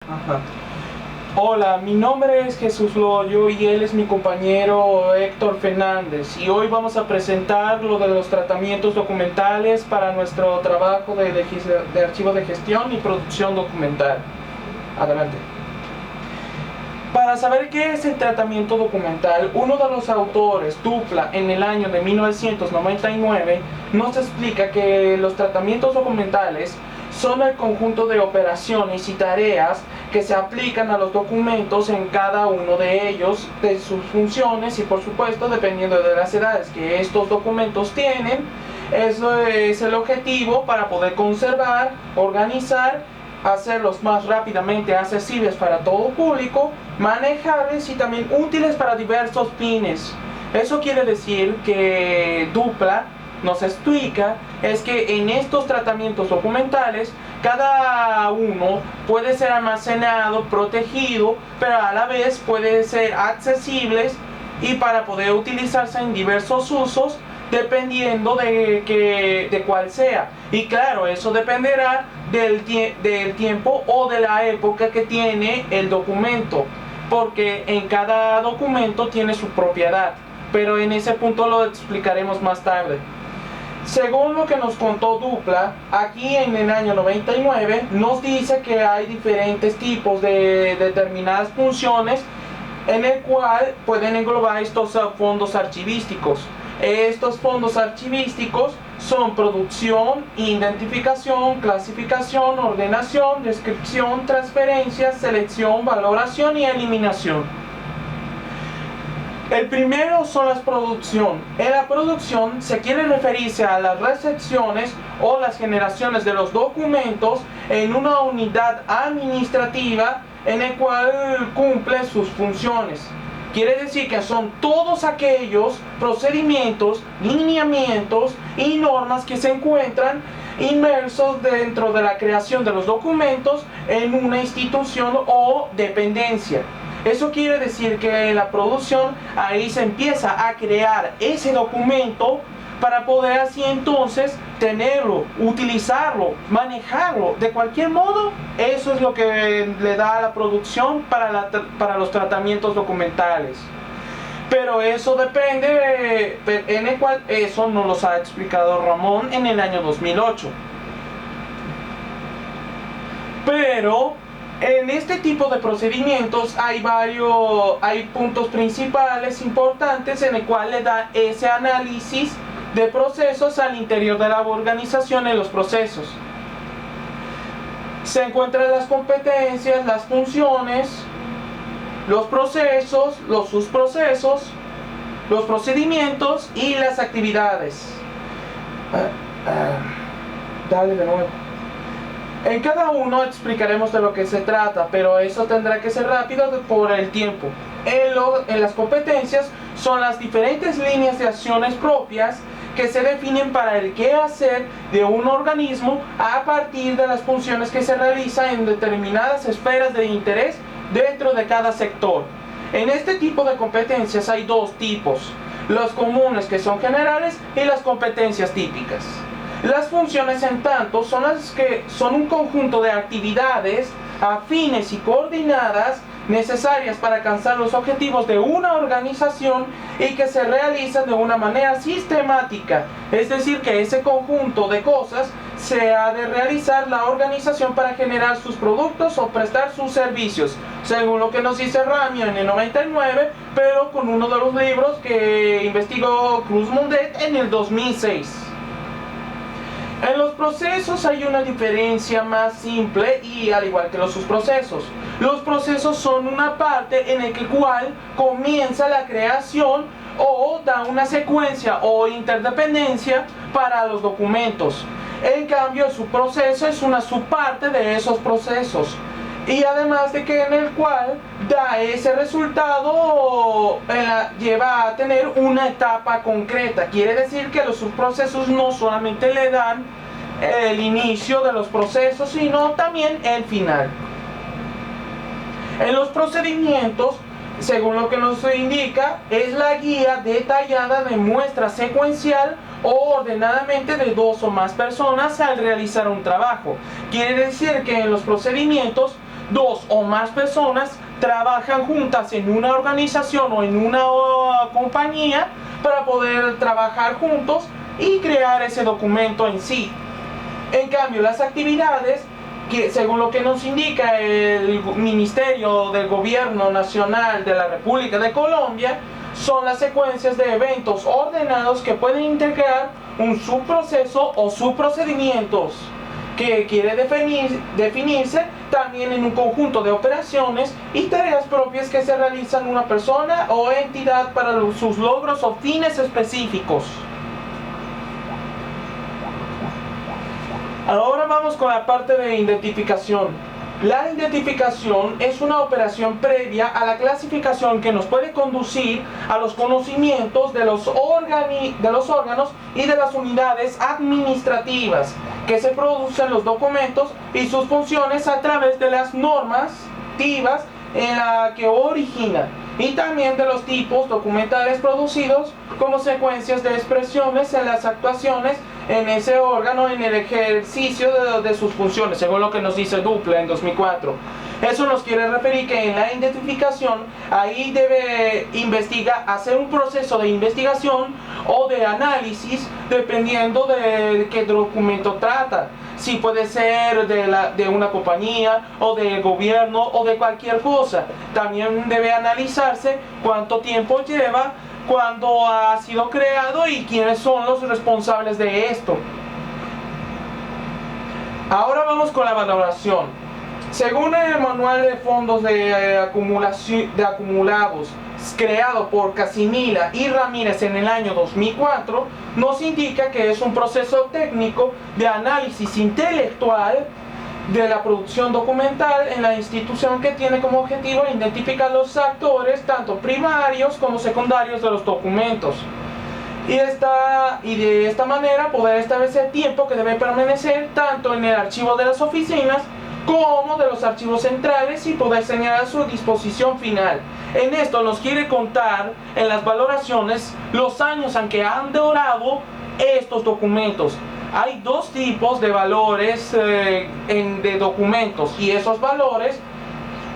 Ajá. Hola, mi nombre es Jesús Loyo y él es mi compañero Héctor Fernández, y hoy vamos a presentar lo de los tratamientos documentales para nuestro trabajo de archivo de gestión y producción documental. Adelante. Para saber qué es el tratamiento documental, uno de los autores, Dupla, en el año de 1999, nos explica que los tratamientos documentales son el conjunto de operaciones y tareas que se aplican a los documentos en cada uno de ellos, de sus funciones y, por supuesto, dependiendo de las edades que estos documentos tienen. Eso es el objetivo para poder conservar, organizar, hacerlos más rápidamente accesibles para todo público, manejables y también útiles para diversos fines. Eso quiere decir que Dupla nos explica es que en estos tratamientos documentales cada uno puede ser almacenado, protegido, pero a la vez puede ser accesibles y para poder utilizarse en diversos usos dependiendo de cuál sea. Y claro, eso dependerá del tiempo o de la época que tiene el documento, porque en cada documento tiene su propiedad, pero en ese punto lo explicaremos más tarde. Según lo que nos contó Dupla, aquí en el año 99 nos dice que hay diferentes tipos de determinadas funciones en el cual pueden englobar estos fondos archivísticos. Estos fondos archivísticos son producción, identificación, clasificación, ordenación, descripción, transferencia, selección, valoración y eliminación. El primero son las producción. En la producción se quiere referirse a las recepciones o las generaciones de los documentos en una unidad administrativa en el cual cumple sus funciones. Quiere decir que son todos aquellos procedimientos, lineamientos y normas que se encuentran inmersos dentro de la creación de los documentos en una institución o dependencia. Eso quiere decir que en la producción ahí se empieza a crear ese documento para poder así entonces tenerlo, utilizarlo, manejarlo de cualquier modo. Eso es lo que le da a la producción para los tratamientos documentales. Pero eso depende, en el cual eso nos lo ha explicado Ramón en el año 2008. Pero en este tipo de procedimientos hay puntos principales importantes en el cual le da ese análisis de procesos al interior de la organización en los procesos. Se encuentran las competencias, las funciones, los procesos, los subprocesos, los procedimientos y las actividades. Dale de nuevo. En cada uno explicaremos de lo que se trata, pero eso tendrá que ser rápido por el tiempo. En las competencias son las diferentes líneas de acciones propias que se definen para el qué hacer de un organismo a partir de las funciones que se realizan en determinadas esferas de interés dentro de cada sector. En este tipo de competencias hay dos tipos: los comunes, que son generales, y las competencias típicas. Las funciones, en tanto, son las que son un conjunto de actividades afines y coordinadas necesarias para alcanzar los objetivos de una organización y que se realizan de una manera sistemática. Es decir, que ese conjunto de cosas se ha de realizar la organización para generar sus productos o prestar sus servicios, según lo que nos dice Ramio en el 99, pero con uno de los libros que investigó Cruz Mundet en el 2006. En los procesos hay una diferencia más simple y al igual que los subprocesos. Los procesos son una parte en la cual comienza la creación o da una secuencia o interdependencia para los documentos. En cambio, el subproceso es una subparte de esos procesos. Y además de que en el cual da ese resultado, lleva a tener una etapa concreta. Quiere decir que los subprocesos no solamente le dan el inicio de los procesos, sino también el final. En los procedimientos, según lo que nos indica, es la guía detallada de muestra secuencial o ordenadamente de dos o más personas al realizar un trabajo. Quiere decir que en los procedimientos dos o más personas trabajan juntas en una organización o en una compañía para poder trabajar juntos y crear ese documento en sí. En cambio, las actividades, que según lo que nos indica el Ministerio del Gobierno Nacional de la República de Colombia, son las secuencias de eventos ordenados que pueden integrar un subproceso o subprocedimientos que quiere definirse también en un conjunto de operaciones y tareas propias que se realizan una persona o entidad para sus logros o fines específicos. Ahora vamos con la parte de identificación. La identificación es una operación previa a la clasificación que nos puede conducir a los conocimientos de los órganos y de las unidades administrativas que se producen los documentos y sus funciones a través de las normativas en la que originan, y también de los tipos documentales producidos como secuencias de expresiones en las actuaciones en ese órgano en el ejercicio de sus funciones, según lo que nos dice Dupla en 2004. Eso nos quiere referir que en la identificación ahí debe hacer un proceso de investigación o de análisis dependiendo de qué documento trata. Si puede ser de una compañía o del gobierno o de cualquier cosa. También debe analizarse cuánto tiempo lleva, cuándo ha sido creado y quiénes son los responsables de esto. Ahora vamos con la valoración. Según el manual de fondos de acumulados creado por Casimira y Ramírez en el año 2004, nos indica que es un proceso técnico de análisis intelectual de la producción documental en la institución que tiene como objetivo identificar los actores tanto primarios como secundarios de los documentos y de esta manera poder establecer tiempo que debe permanecer tanto en el archivo de las oficinas como de los archivos centrales y poder señalar su disposición final. En esto nos quiere contar en las valoraciones los años en que han durado estos documentos. Hay dos tipos de valores de documentos y esos valores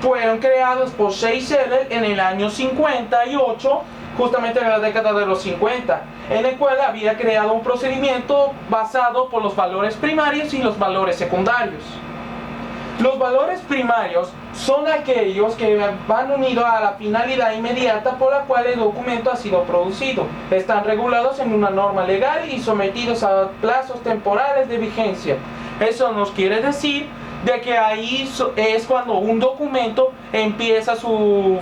fueron creados por Seyssel en el año 58, justamente en la década de los 50, en el cual había creado un procedimiento basado por los valores primarios y los valores secundarios. Los valores primarios son aquellos que van unidos a la finalidad inmediata por la cual el documento ha sido producido. Están regulados en una norma legal y sometidos a plazos temporales de vigencia. Eso nos quiere decir de que ahí es cuando un documento empieza su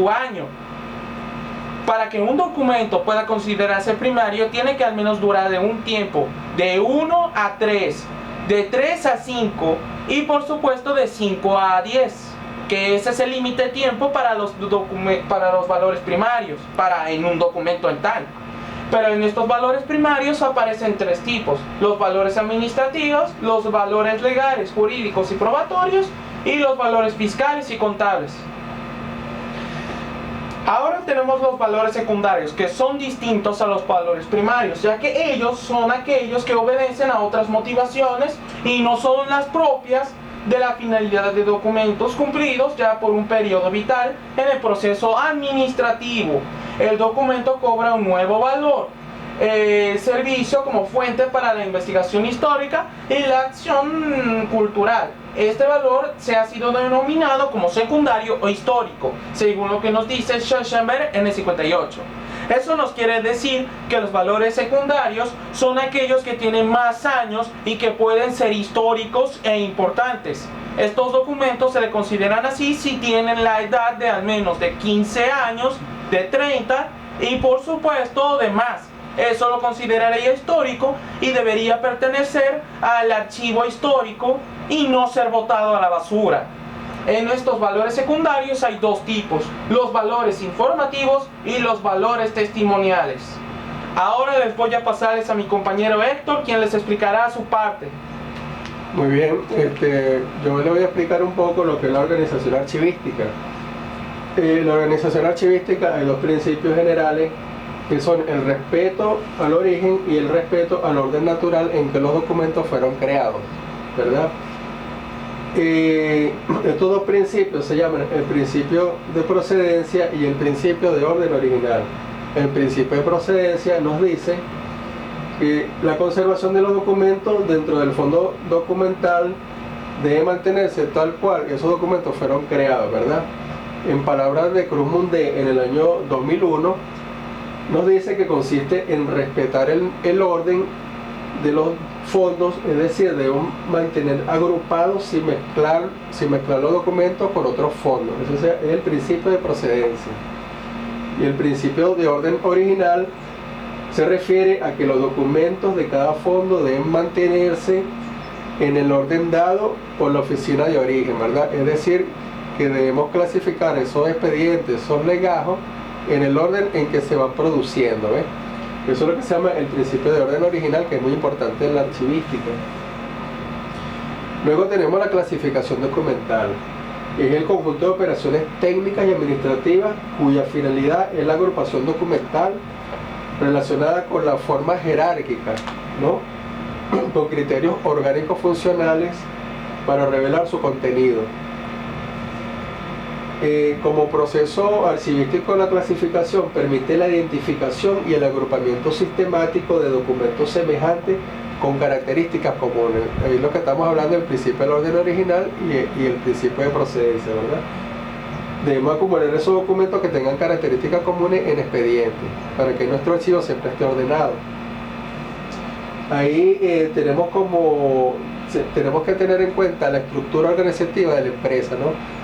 año. Para que un documento pueda considerarse primario, tiene que al menos durar de un tiempo de 1 a 3. De 3 a 5 y por supuesto de 5 a 10, que ese es el límite de tiempo para los valores primarios, en un documento en tal. Pero en estos valores primarios aparecen tres tipos: los valores administrativos, los valores legales, jurídicos y probatorios, y los valores fiscales y contables. Ahora tenemos los valores secundarios, que son distintos a los valores primarios, ya que ellos son aquellos que obedecen a otras motivaciones y no son las propias de la finalidad de documentos cumplidos ya por un periodo vital en el proceso administrativo. El documento cobra un nuevo valor, servicio como fuente para la investigación histórica y la acción cultural. Este valor se ha sido denominado como secundario o histórico, según lo que nos dice Schachenberg en el 58. Eso nos quiere decir que los valores secundarios son aquellos que tienen más años y que pueden ser históricos e importantes. Estos documentos se le consideran así si tienen la edad de al menos de 15 años, de 30 y por supuesto de más. Eso lo consideraría histórico y debería pertenecer al archivo histórico y no ser botado a la basura. En estos valores secundarios hay dos tipos: los valores informativos y los valores testimoniales. Ahora les voy a pasarles a mi compañero Héctor, quien les explicará su parte. Muy bien, yo le voy a explicar un poco lo que es la organización archivística. La organización archivística hay dos principios generales, que son el respeto al origen y el respeto al orden natural en que los documentos fueron creados, ¿verdad? Estos dos principios se llaman el principio de procedencia y el principio de orden original. El principio de procedencia nos dice que la conservación de los documentos dentro del fondo documental debe mantenerse tal cual esos documentos fueron creados, ¿verdad? En palabras de Cruz Mundé en el año 2001, nos dice que consiste en respetar el orden de los fondos, es decir, debemos mantener agrupados sin mezclar los documentos con otros fondos. Ese es el principio de procedencia. Y el principio de orden original se refiere a que los documentos de cada fondo deben mantenerse en el orden dado por la oficina de origen, ¿verdad? Es decir, que debemos clasificar esos expedientes, esos legajos, en el orden en que se van produciendo, ¿ves? Eso es lo que se llama el principio de orden original, que es muy importante en la archivística. Luego tenemos la clasificación documental. Es el conjunto de operaciones técnicas y administrativas cuya finalidad es la agrupación documental relacionada con la forma jerárquica, ¿no? Con criterios orgánicos funcionales para revelar su contenido. Como proceso archivístico, la clasificación permite la identificación y el agrupamiento sistemático de documentos semejantes con características comunes. Ahí es lo que estamos hablando del principio del orden original y el principio de procedencia, ¿verdad? Debemos acumular esos documentos que tengan características comunes en expedientes para que nuestro archivo siempre esté ordenado. Ahí tenemos que tener en cuenta la estructura organizativa de la empresa, ¿no?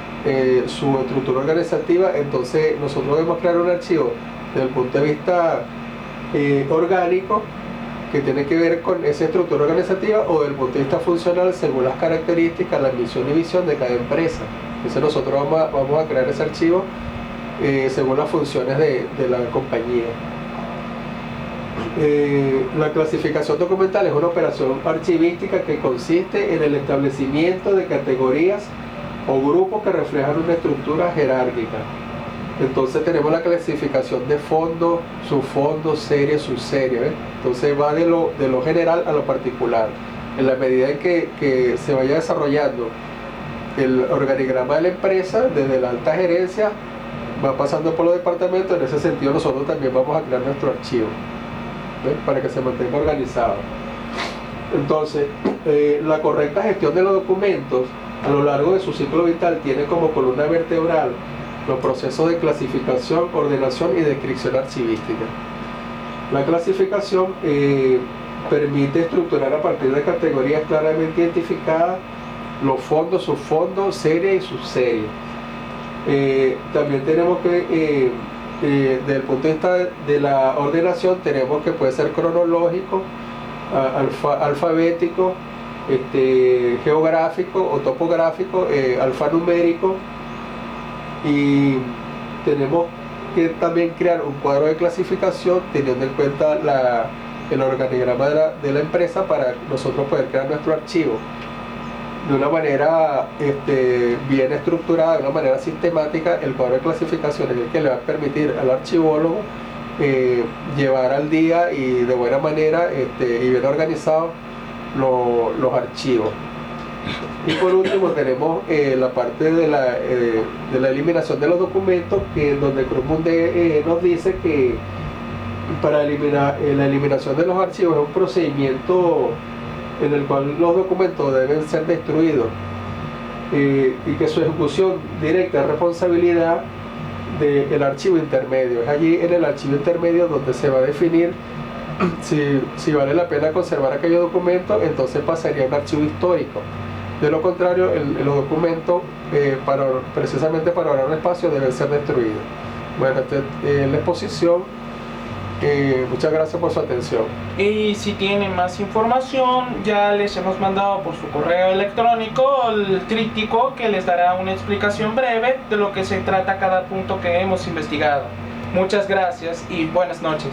Su estructura organizativa. Entonces nosotros debemos crear un archivo desde el punto de vista orgánico, que tiene que ver con esa estructura organizativa, o desde el punto de vista funcional según las características, la misión y visión de cada empresa. Entonces nosotros vamos a crear ese archivo según las funciones de la compañía. La clasificación documental es una operación archivística que consiste en el establecimiento de categorías o grupos que reflejan una estructura jerárquica. Entonces tenemos la clasificación de fondo, subfondo, serie, subserie, ¿ves? Entonces va de lo general a lo particular. En la medida en que se vaya desarrollando el organigrama de la empresa, desde la alta gerencia, va pasando por los departamentos. En ese sentido nosotros también vamos a crear nuestro archivo, ¿ves? Para que se mantenga organizado. Entonces, la correcta gestión de los documentos a lo largo de su ciclo vital tiene como columna vertebral los procesos de clasificación, ordenación y descripción archivística. La clasificación permite estructurar a partir de categorías claramente identificadas los fondos, subfondos, serie y subserie. También tenemos que, desde el punto de vista de la ordenación, tenemos que puede ser cronológico, alfabético, geográfico o topográfico, alfanumérico, y tenemos que también crear un cuadro de clasificación teniendo en cuenta el organigrama de la empresa para nosotros poder crear nuestro archivo de una manera bien estructurada, de una manera sistemática. El cuadro de clasificación es el que le va a permitir al archivólogo llevar al día y de buena manera y bien organizado los archivos. Y por último tenemos la parte de la eliminación de los documentos, donde Cruz Mundé nos dice que para eliminar la eliminación de los archivos es un procedimiento en el cual los documentos deben ser destruidos y que su ejecución directa es responsabilidad del archivo intermedio. Es allí en el archivo intermedio donde se va a definir si vale la pena conservar aquellos documentos. Entonces pasaría a un archivo histórico. De lo contrario, los documentos, precisamente para ahorrar espacio, deben ser destruidos. Bueno, esta es la exposición. Muchas gracias por su atención. Y si tienen más información, ya les hemos mandado por su correo electrónico el tríptico que les dará una explicación breve de lo que se trata cada punto que hemos investigado. Muchas gracias y buenas noches.